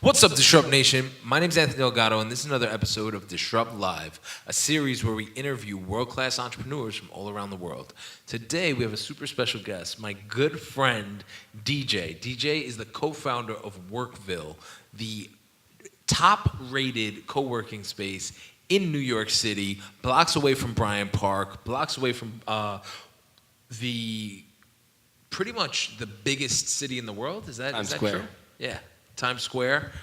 What's up, Disrupt Nation? My name's Anthony Delgado, and this is another episode of Disrupt Live, a series where we interview world-class entrepreneurs from all around the world. Today, we have a super special guest, my good friend, DJ. DJ is the co-founder of WorkVille, the top-rated co-working space in New York City, blocks away from Bryant Park, blocks away from pretty much the biggest city in the world. Is that true? Yeah. Times Square,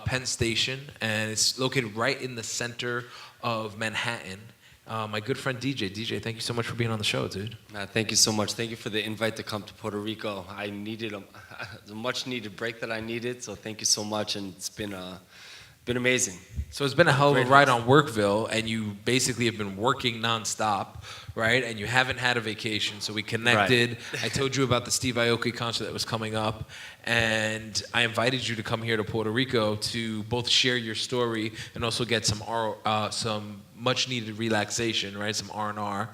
Penn Station, and it's located right in the center of Manhattan. My good friend DJ. DJ, thank you so much for being on the show, dude. Thank you so much. Thank you for the invite to come to Puerto Rico. I needed a much-needed break that I needed, so thank you so much, and it's been amazing. So it's been a hell of a ride on WorkVille, and you basically have been working nonstop, right? And you haven't had a vacation, so we connected. Right. I told you about the Steve Aoki concert that was coming up, and I invited you to come here to Puerto Rico to both share your story and also get some much-needed relaxation, right? Some R&R.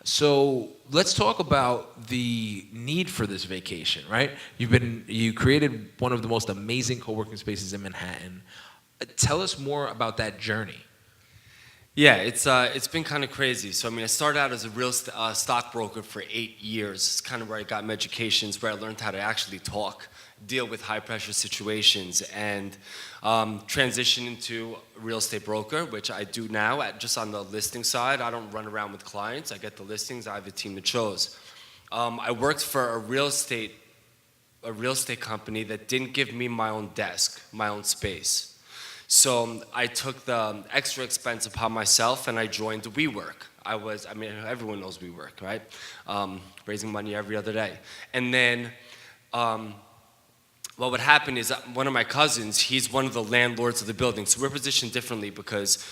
So let's talk about the need for this vacation, right? You created one of the most amazing co-working spaces in Manhattan. Tell us more about that journey. Yeah, it's been kind of crazy. So I started out as a real stockbroker for 8 years. It's kind of where I got my educations, where I learned how to actually talk, deal with high-pressure situations, and transition into a real estate broker, which I do now just on the listing side. I don't run around with clients. I get the listings. I have a team that shows. I worked for a real estate company that didn't give me my own desk, my own space. So I took the extra expense upon myself, and I joined WeWork. Everyone knows WeWork, right? Raising money every other day. And then what would happen is one of my cousins, he's one of the landlords of the building. So we're positioned differently because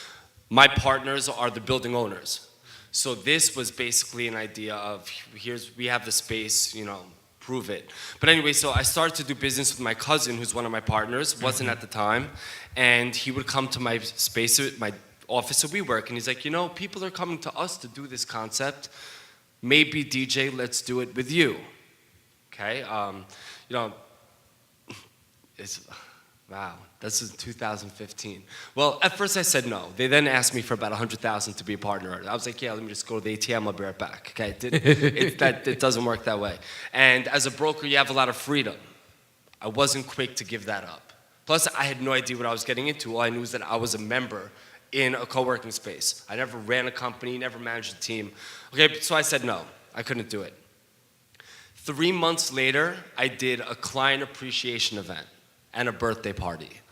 my partners are the building owners. So this was basically an idea of, we have the space, prove it. But anyway, so I started to do business with my cousin, who's one of my partners, wasn't at the time, and he would come to my space, my office at WeWork, and he's like, people are coming to us to do this concept. Maybe DJ, let's do it with you. Okay, wow, this is 2015. Well, at first I said no. They then asked me for about $100,000 to be a partner. I was like, yeah, let me just go to the ATM, I'll be right back. Okay, it doesn't work that way. And as a broker, you have a lot of freedom. I wasn't quick to give that up. Plus, I had no idea what I was getting into. All I knew was that I was a member in a co-working space. I never ran a company, never managed a team. Okay, so I said no, I couldn't do it. 3 months later, I did a client appreciation event and a birthday party.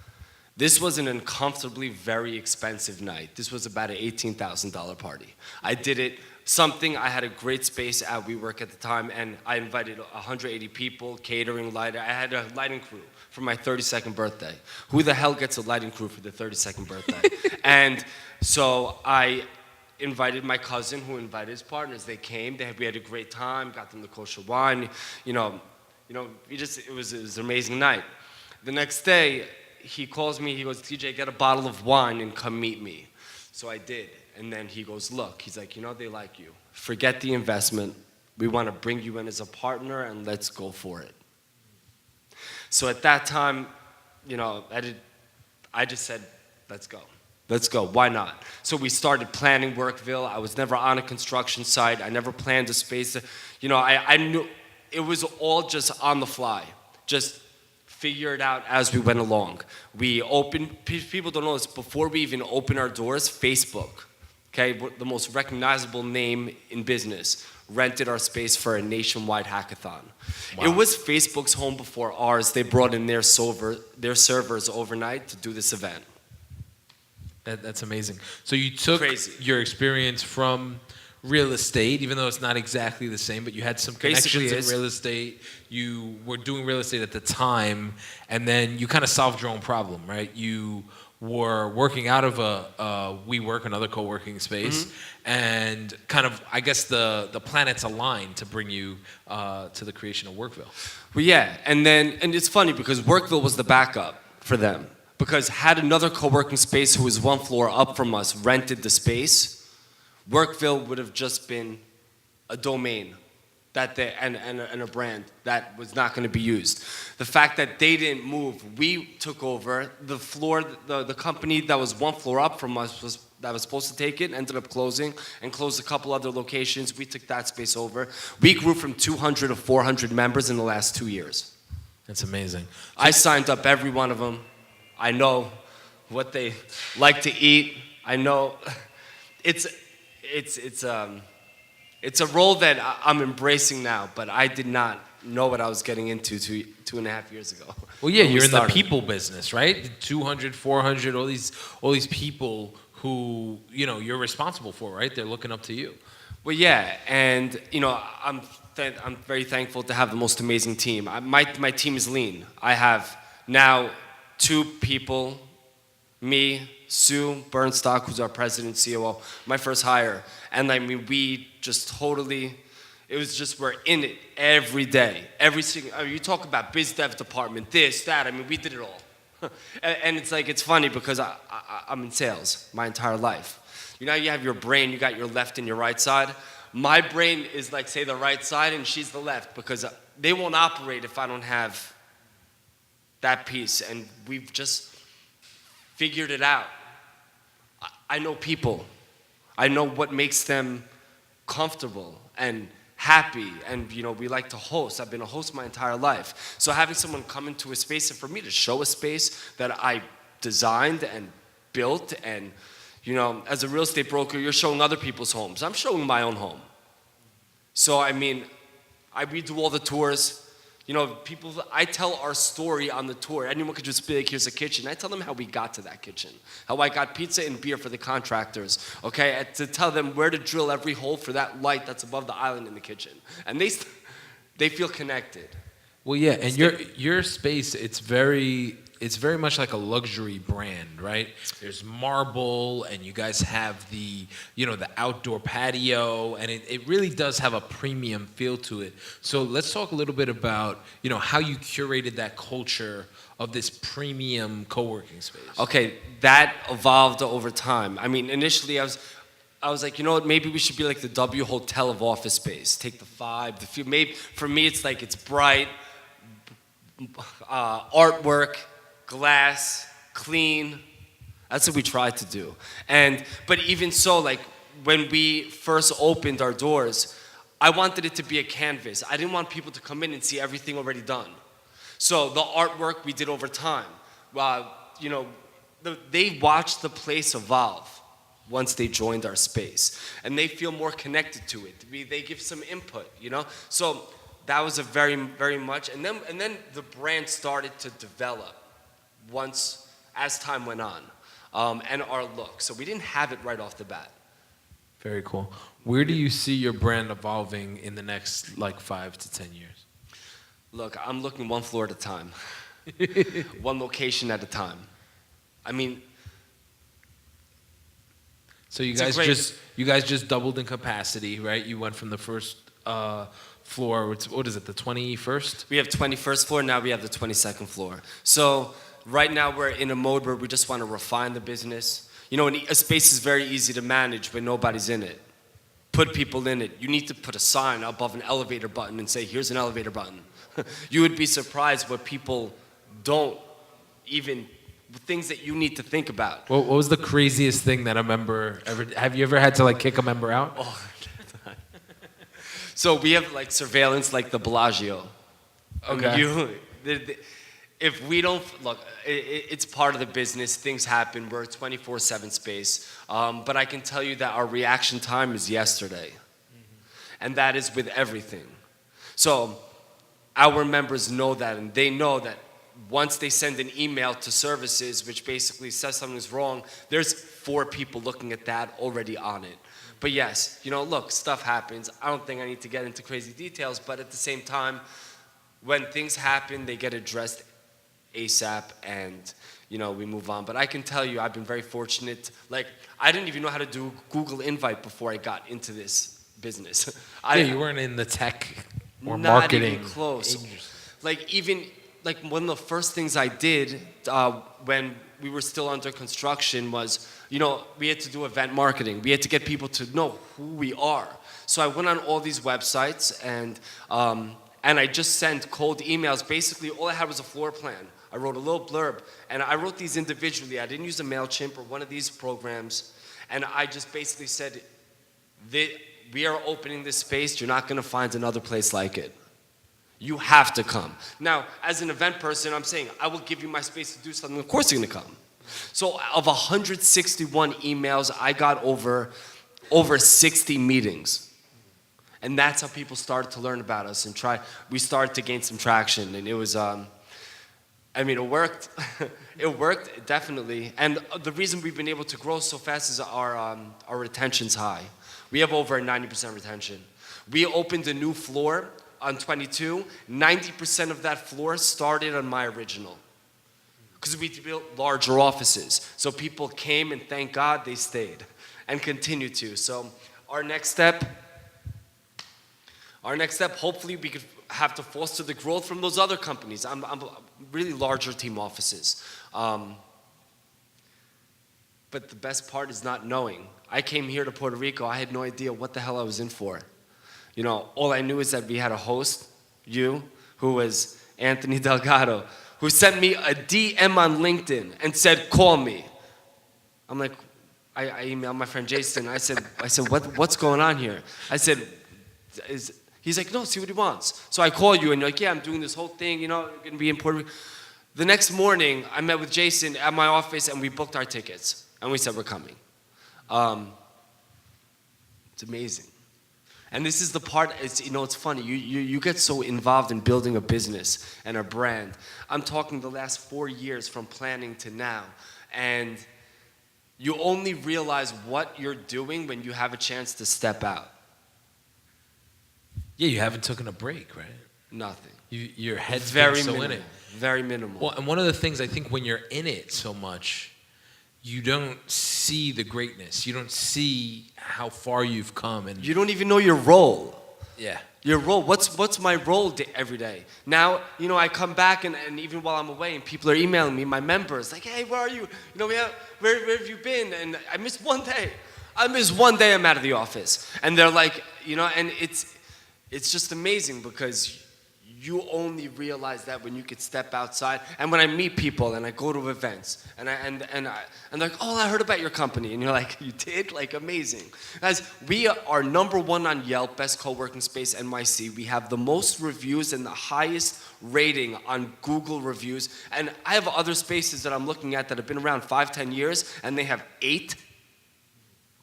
This was an uncomfortably very expensive night. This was about an $18,000 party. I did it, I had a great space at WeWork at the time, and I invited 180 people, catering, lighting. I had a lighting crew for my 32nd birthday. Who the hell gets a lighting crew for their 32nd birthday? And so I invited my cousin, who invited his partners. They came, we had a great time, got them the kosher wine, it was an amazing night. The next day, he calls me, he goes, DJ, get a bottle of wine and come meet me. So I did, and then he goes, look, he's like, they like you. Forget the investment. We want to bring you in as a partner, and let's go for it. So at that time, I just said, let's go. Let's go, why not? So we started planning WorkVille. I was never on a construction site. I never planned a space. I knew it was all just on the fly. Just figure it out as we went along. We opened, people don't know this, before we even opened our doors, Facebook, okay, the most recognizable name in business, rented our space for a nationwide hackathon. Wow. It was Facebook's home before ours. They brought in their servers overnight to do this event. That's amazing. So you took your experience from real estate, even though it's not exactly the same, but you had some connections in real estate. You were doing real estate at the time, and then you kind of solved your own problem, right? You were working out of a WeWork, another co-working space, and kind of, I guess, the planets aligned to bring you to the creation of WorkVille. Well, yeah, and it's funny because WorkVille was the backup for them. Because had another co-working space who was one floor up from us rented the space, WorkVille would have just been a domain and a brand that was not going to be used. The fact that they didn't move, we took over the floor. The company that was one floor up from us that was supposed to take it ended up closing and closed a couple other locations. We took that space over. We grew from 200 to 400 members in the last 2 years. That's amazing. I signed up every one of them. I know what they like to eat. I know it's a role that I'm embracing now, but I did not know what I was getting into 2.5 years ago. Well, yeah, you're in the people business, right? 200, 400, all these people who, you're responsible for, right? They're looking up to you. Well, yeah, and, I'm very thankful to have the most amazing team. My team is lean. I have now 2 people, me, Sue Bernstock, who's our president, COO, my first hire. And we just totally, it was just, we're in it every day. Every single, you talk about biz dev department, this, that, we did it all. And it's funny because I'm in sales my entire life. You have your brain, you got your left and your right side. My brain is say the right side and she's the left because they won't operate if I don't have that piece. And we've just figured it out. I know people. I know what makes them comfortable and happy, and we like to host. I've been a host my entire life. So having someone come into a space, and for me to show a space that I designed and built, and as a real estate broker, you're showing other people's homes. I'm showing my own home. So we do all the tours. People, I tell our story on the tour. Anyone could just be like, here's a kitchen. I tell them how we got to that kitchen. How I got pizza and beer for the contractors, okay? And to tell them where to drill every hole for that light that's above the island in the kitchen. And they feel connected. Well, yeah, and your space, it's very much like a luxury brand, right? There's marble, and you guys have the outdoor patio, and it really does have a premium feel to it. So let's talk a little bit about, how you curated that culture of this premium co-working space. Okay, that evolved over time. Initially I was like, maybe we should be like the W Hotel of office space. Take the vibe, the feel. Maybe for me, it's bright, artwork, glass, clean. That's what we tried to do. But even so, when we first opened our doors, I wanted it to be a canvas. I didn't want people to come in and see everything already done. So the artwork we did over time. They watched the place evolve once they joined our space, and they feel more connected to it. They give some input, So that was a very, very much, and then the brand started to develop as time went on, and our look. So we didn't have it right off the bat. Very cool. Where do you see your brand evolving in the next 5 to 10 years? Look, I'm looking one floor at a time, one location at a time. So you guys just doubled in capacity, right? You went from the first floor. What is it? The 21st? We have 21st floor. Now we have the 22nd floor. So right now we're in a mode where we just want to refine the business. A space is very easy to manage when nobody's in it. Put people in it. You need to put a sign above an elevator button and say, here's an elevator button. You would be surprised what people don't even, things that you need to think about. What was the craziest thing that a member have you ever had to kick a member out? Oh, so we have surveillance like the Bellagio. Okay. If we don't, look, it's part of the business. Things happen. We're a 24/7 space. But I can tell you that our reaction time is yesterday. Mm-hmm. And that is with everything. So our members know that, and they know that once they send an email to services, which basically says something's wrong, there's 4 people looking at that already on it. But yes, look, stuff happens. I don't think I need to get into crazy details, but at the same time, when things happen, they get addressed ASAP, and we move on. But I can tell you, I've been very fortunate. I didn't even know how to do Google Invite before I got into this business. You weren't in the tech or marketing. Not even close. One of the first things I did when we were still under construction was, we had to do event marketing. We had to get people to know who we are. So I went on all these websites and I just sent cold emails. Basically, all I had was a floor plan. I wrote a little blurb, and I wrote these individually. I didn't use a MailChimp or one of these programs, and I just basically said, we are opening this space. You're not going to find another place like it. You have to come. Now, as an event person, I'm saying, I will give you my space to do something. Of course you're going to come. So of 161 emails, I got over 60 meetings. And that's how people started to learn about us and we started to gain some traction. And it was, it worked. It worked, definitely. And the reason we've been able to grow so fast is our retention's high. We have over a 90% retention. We opened a new floor on 22, 90% of that floor started on my original. Because we built larger offices. So people came and thank God they stayed and continue to. So our next step, hopefully we could have to foster the growth from those other companies. I'm really larger team offices. But the best part is not knowing. I came here to Puerto Rico, I had no idea what the hell I was in for. All I knew is that we had a host, who was Anthony Delgado, who sent me a DM on LinkedIn and said, call me. I'm like, I emailed my friend Jason. I said, what's going on here? I said, he's like, no, see what he wants. So I call you and you're like, yeah, I'm doing this whole thing, you're going to be in Puerto Rico. The next morning, I met with Jason at my office and we booked our tickets. And we said, we're coming. It's amazing. And this is the part, it's funny, you get so involved in building a business and a brand. I'm talking the last 4 years from planning to now. And you only realize what you're doing when you have a chance to step out. Yeah, you haven't taken a break, right? Nothing. Your head's very been so minimal, in it. Very minimal. Well, and one of the things I think when you're in it so much, you don't see the greatness. You don't see how far you've come, and you don't even know your role. Yeah. Your role. What's my role every day? Now, I come back and even while I'm away, and people are emailing me, my members, like, hey, where are you? Where have you been? And I missed one day. I'm out of the office, and they're like, and it's just amazing because you only realize that when you could step outside. And when I meet people and I go to events and they're like, oh, I heard about your company. And you're like, you did? Like, amazing. Guys, we are #1 on Yelp, Best Co-Working Space NYC. We have the most reviews and the highest rating on Google reviews. And I have other spaces that I'm looking at that have been around 5-10 years and they have 8.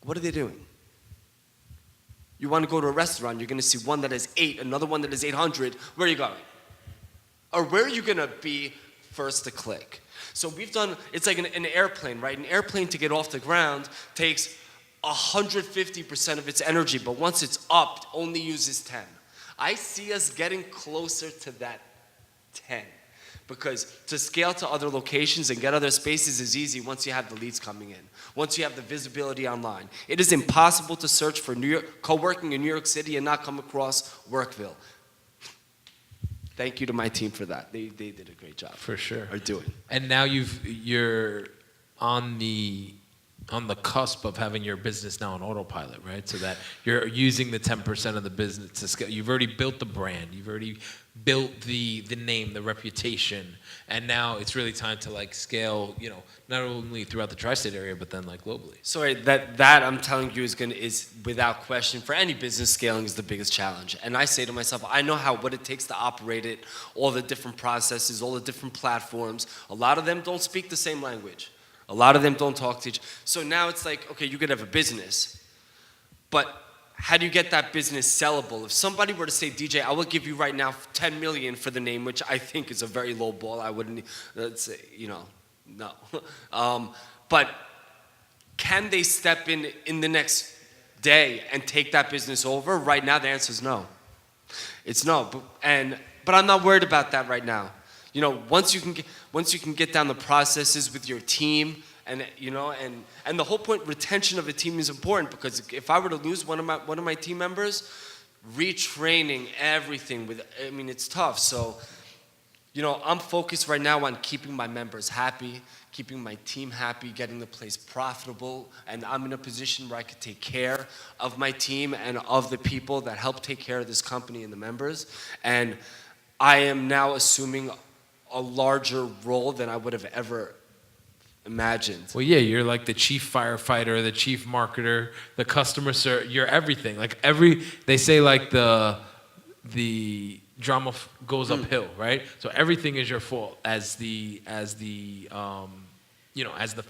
What are they doing? You want to go to a restaurant, you're going to see one that has 8, another one that has 800. Where are you going? Or where are you going to be first to click? So we've done, it's like an airplane, right? An airplane to get off the ground takes 150% of its energy, but once it's up, only uses 10. I see us getting closer to that 10. Because to scale to other locations and get other spaces is easy once you have the leads coming in. Once you have the visibility online. It is impossible to search for co-working in New York City and not come across WorkVille. Thank you to my team for that. They did a great job. For sure. Are doing. And now you're on the cusp of having your business now on autopilot, right? So that you're using the 10% of the business to scale. You've already built the brand. You've already built the name, the reputation, and now it's really time to scale, not only throughout the tri-state area, but then globally. So that I'm telling you is without question, for any business, scaling is the biggest challenge. And I say to myself, I know what it takes to operate it, all the different processes, all the different platforms. A lot of them don't speak the same language. A lot of them don't talk to each other. So now it's like, okay, you could have a business, but how do you get that business sellable? If somebody were to say, DJ, I will give you right now 10 million for the name, which I think is a very low ball. I wouldn't, no. But can they step in the next day and take that business over? Right now, the answer is no. It's no, but I'm not worried about that right now. Once you can get down the processes with your team, and the whole point, retention of a team is important, because if I were to lose one of my team members, retraining everything it's tough. So I'm focused right now on keeping my members happy, keeping my team happy, getting the place profitable, and I'm in a position where I can take care of my team and of the people that help take care of this company and the members. And I am now assuming a larger role than I would have ever imagined. Well, yeah, you're like the chief firefighter, the chief marketer, the customer service. You're everything. Like they say like the drama goes uphill, right? So everything is your fault as the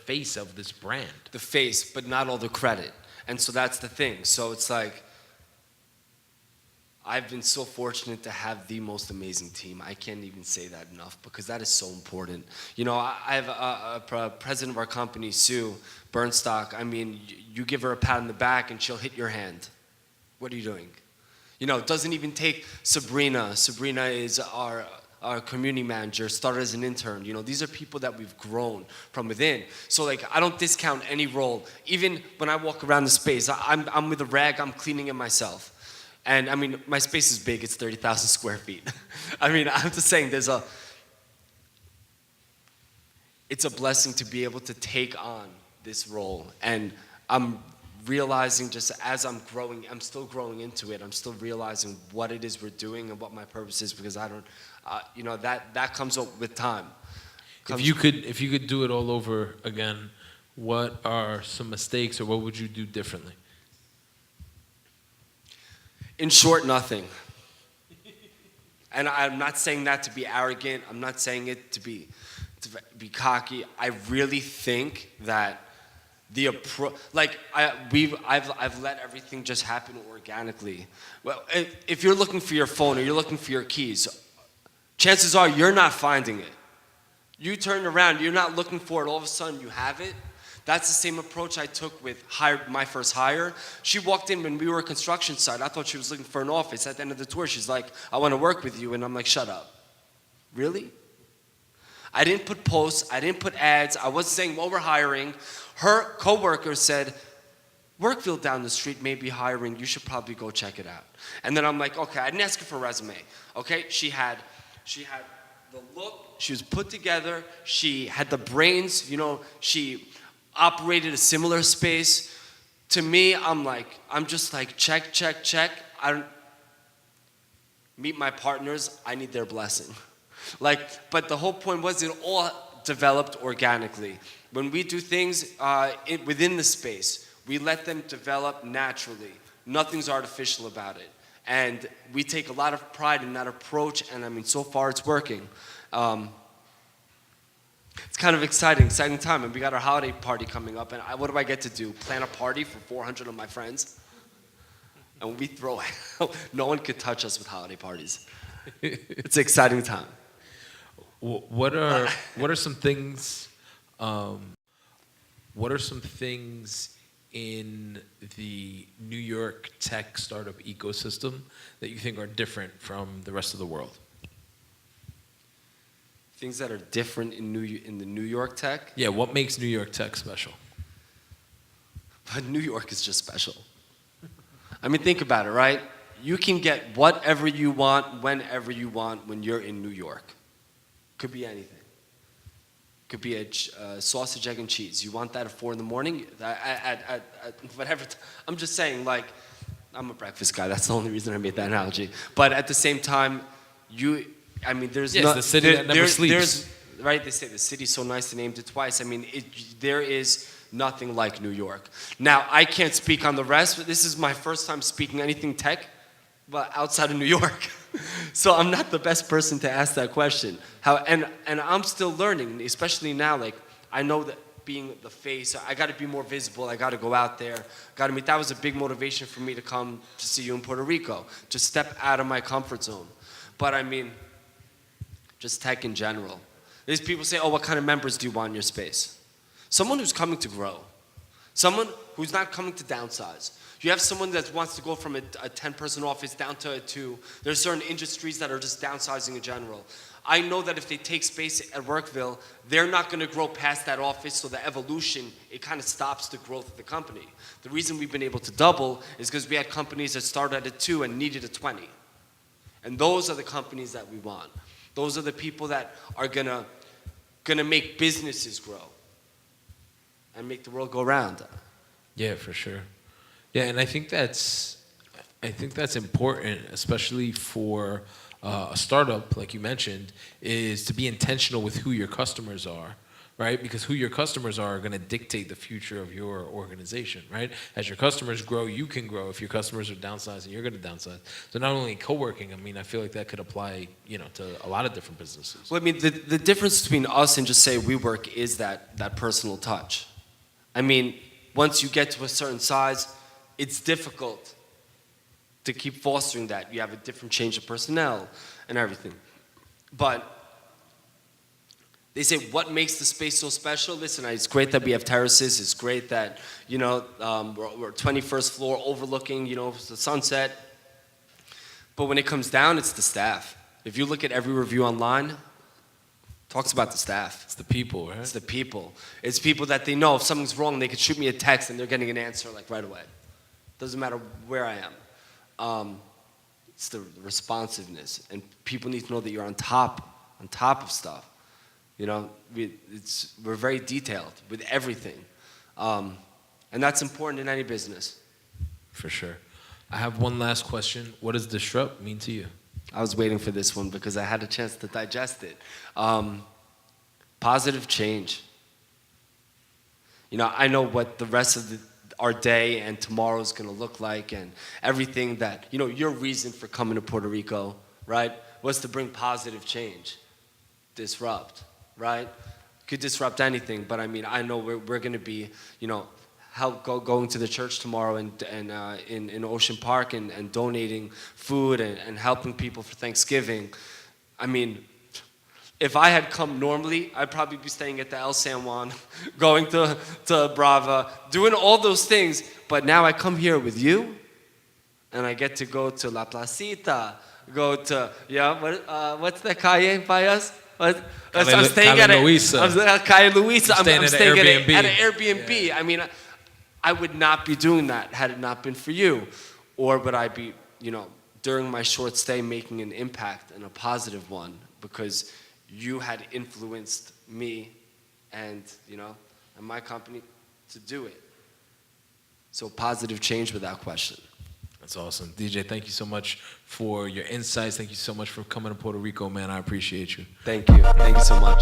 face of this brand. The face, but not all the credit. And so that's the thing. So it's like, I've been so fortunate to have the most amazing team. I can't even say that enough because that is so important. I have a president of our company, Sue Bernstock. I mean, you give her a pat on the back and she'll hit your hand. What are you doing? It doesn't even take Sabrina. Sabrina is our community manager, started as an intern. These are people that we've grown from within. So like, I don't discount any role. Even when I walk around the space, I'm with a rag, I'm cleaning it myself. And I mean, my space is big, it's 30,000 square feet. I mean, I'm just saying it's a blessing to be able to take on this role. And I'm realizing just as I'm growing, I'm still growing into it. I'm still realizing what it is we're doing and what my purpose is because I don't, that comes up with time. If you could do it all over again, what are some mistakes or what would you do differently? In short, nothing. And I'm not saying that to be arrogant. I'm not saying it to be cocky. I really think that the approach, like I've let everything just happen organically. Well, if you're looking for your phone or you're looking for your keys, chances are you're not finding it. You turn around, you're not looking for it. All of a sudden, you have it. That's the same approach I took with my first hire. She walked in when we were a construction site. I thought she was looking for an office. At the end of the tour, she's like, I want to work with you. And I'm like, shut up. Really? I didn't put posts. I didn't put ads. I wasn't saying, well, we're hiring. Her coworker said, WorkVille down the street may be hiring. You should probably go check it out. And then I'm like, okay, I didn't ask her for a resume. Okay, she had the look. She was put together. She had the brains. She operated a similar space. To me, I'm just like, check. I don't meet my partners. I need their blessing. But the whole point was it all developed organically. When we do things within the space, we let them develop naturally. Nothing's artificial about it. And we take a lot of pride in that approach, and I mean, so far it's working. It's kind of exciting time, and we got our holiday party coming up, and what do I get to do? Plan a party for 400 of my friends? And we throw out, no one could touch us with holiday parties. It's an exciting time. What are some things? What are some things in the New York tech startup ecosystem that you think are different from the rest of the world? Things that are different in the New York tech? Yeah, what makes New York tech special? But New York is just special. I mean, think about it, right? You can get whatever you want, whenever you want, when you're in New York. Could be anything. Could be a sausage, egg, and cheese. You want that at 4 in the morning? At whatever. I'm just saying, like, I'm a breakfast guy. That's the only reason I made that analogy. But at the same time, there's the city that never sleeps. Right? They say the city's so nice they named it twice. I mean, there is nothing like New York. Now, I can't speak on the rest, but this is my first time speaking anything tech, but outside of New York. So I'm not the best person to ask that question. And I'm still learning, especially now. Like, I know that being the face, I got to be more visible. I got to go out there. That was a big motivation for me to come to see you in Puerto Rico. Just step out of my comfort zone. But I mean, just tech in general. There's people say, oh, what kind of members do you want in your space? Someone who's coming to grow. Someone who's not coming to downsize. You have someone that wants to go from a 10-person office down to a 2. There's certain industries that are just downsizing in general. I know that if they take space at WorkVille, they're not going to grow past that office, so the evolution, it kind of stops the growth of the company. The reason we've been able to double is because we had companies that started at a 2 and needed a 20. And those are the companies that we want. Those are the people that are gonna make businesses grow and make the world go round. Yeah, for sure. Yeah, and I think that's important, especially for a startup, like you mentioned, is to be intentional with who your customers are, right? Because who your customers are going to dictate the future of your organization, right? As your customers grow, you can grow. If your customers are downsizing, you're going to downsize. So not only co-working, I mean, I feel like that could apply, to a lot of different businesses. Well, I mean, the difference between us and just say WeWork is that personal touch. I mean, once you get to a certain size, it's difficult to keep fostering that. You have a different change of personnel and everything. But they say, what makes the space so special? Listen, it's great that we have terraces. It's great that, we're 21st floor overlooking, the sunset. But when it comes down, it's the staff. If you look at every review online, it talks about the staff. It's the people, right? It's the people. It's people that they know if something's wrong, they could shoot me a text and they're getting an answer like right away. Doesn't matter where I am. It's the responsiveness, and people need to know that you're on top of stuff. We're very detailed with everything, and that's important in any business. For sure. I have one last question. What does disrupt mean to you? I was waiting for this one because I had a chance to digest it. Positive change. I know what the rest of our day and tomorrow is going to look like, and everything that, your reason for coming to Puerto Rico, right, was to bring positive change. Disrupt, right? Could disrupt anything, but I mean, I know we're going to be, going to the church tomorrow and in Ocean Park and donating food and helping people for Thanksgiving. I mean, if I had come normally, I'd probably be staying at the El San Juan, going to Brava, doing all those things. But now I come here with you, and I get to go to La Placita, go to, what's the calle by us? I'm staying at Calle Luisa. I'm staying at an Airbnb. Yeah. I mean, I would not be doing that had it not been for you. Or would I be, during my short stay making an impact and a positive one because you had influenced me and my company to do it. So positive change without question. That's awesome. DJ, thank you so much for your insights. Thank you so much for coming to Puerto Rico, man. I appreciate you. Thank you. Thank you so much.